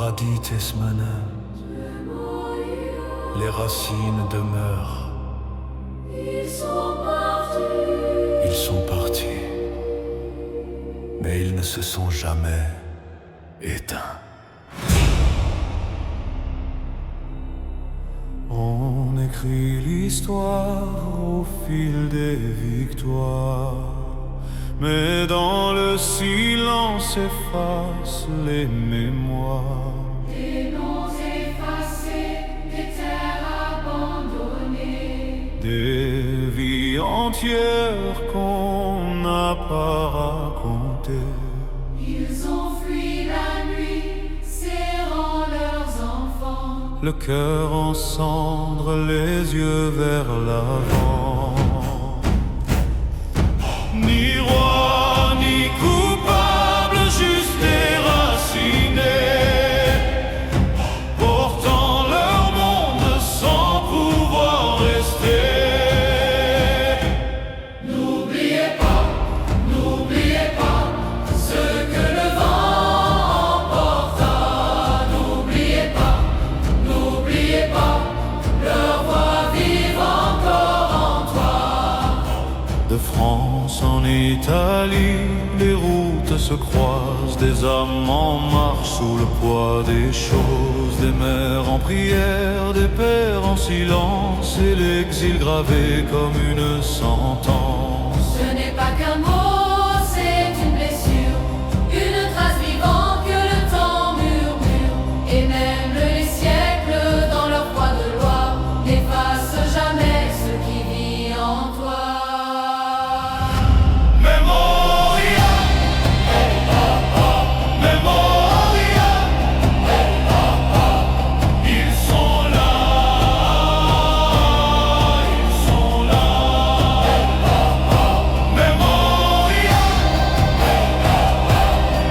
paradis Tesmanin, les racines demeurent. Ils sont partis. Ils sont partis, mais ils ne se sont jamais éteints. On écrit l'histoire au fil des victoires, mais dans le silence efface les mémoires. Des noms effacés, des terres abandonnées, Des vies entières qu'on n'a pas racontées. ils ont fui la nuit, serrant leurs enfants. Le cœur en cendres, les yeux vers l'avant. Ni roi, ni coupable, juste déracinés, portant leur monde sans pouvoir rester. N'oubliez pas ce que le vent emporta. N'oubliez pas, leur voix vive encore en toi. De France en Italie, les routes se croisent, des âmes en marche sous le poids des choses, des mères en prière, des pères en silence, et l'exil gravé comme une sentence. Ce n'est pas qu'un mot, c'est une blessure, une trace vivante que le temps murmure. Et même les siècles, dans leur foi de loi, n'effacent jamais ce qui vit en toi. Memoria, Memoria, ils sont là, ils sont là. Memoria,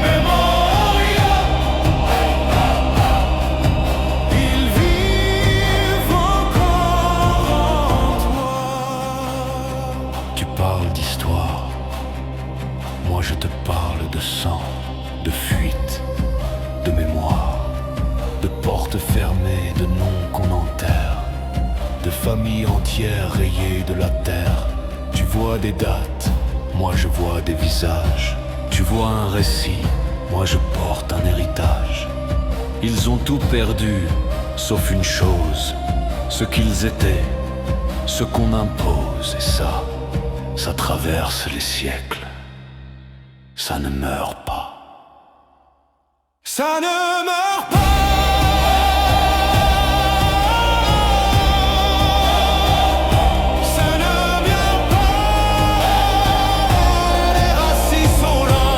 Memoria, ils vivent encore en toi. Tu parles d'histoire, moi je te parle de sang, de fuite, de mémoire, de portes fermées, de noms qu'on enterre, de familles entières rayées de la terre. Tu vois des dates, moi je vois des visages. Tu vois un récit, moi je porte un héritage. Ils ont tout perdu, sauf une chose, ce qu'ils étaient, ce qu'on impose. Et ça traverse les siècles. Ça ne meurt pas. Ça ne meurt pas. Ça ne vient pas. Les racines sont là.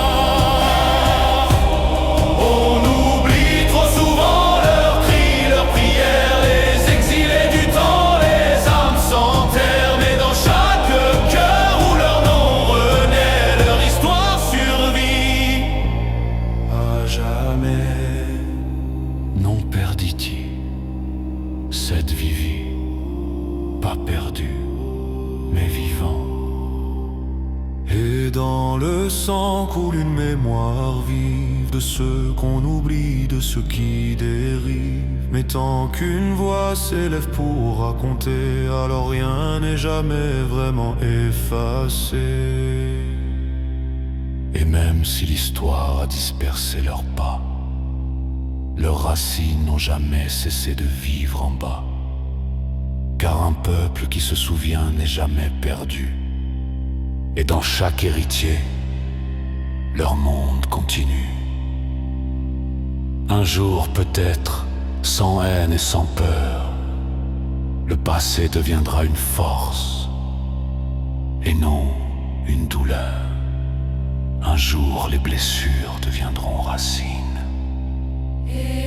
On oublie trop souvent leurs cris, leurs prières, les exilés du temps, les âmes s'enterrent. Mais dans chaque cœur où leur nom renaît, leur histoire survit à jamais. Non perditi, sed vivi, pas perdu, mais vivant. Et dans le sang coule une mémoire vive de ceux qu'on oublie, de ceux qui dérivent. Mais tant qu'une voix s'élève pour raconter, alors rien n'est jamais vraiment effacé. Et même si l'histoire a dispersé leurs pas, leurs racines n'ont jamais cessé de vivre en bas. Car un peuple qui se souvient n'est jamais perdu. Et dans chaque héritier, leur monde continue. Un jour peut-être, sans haine et sans peur, le passé deviendra une force et non une douleur. Un jour les blessures deviendront racines. Et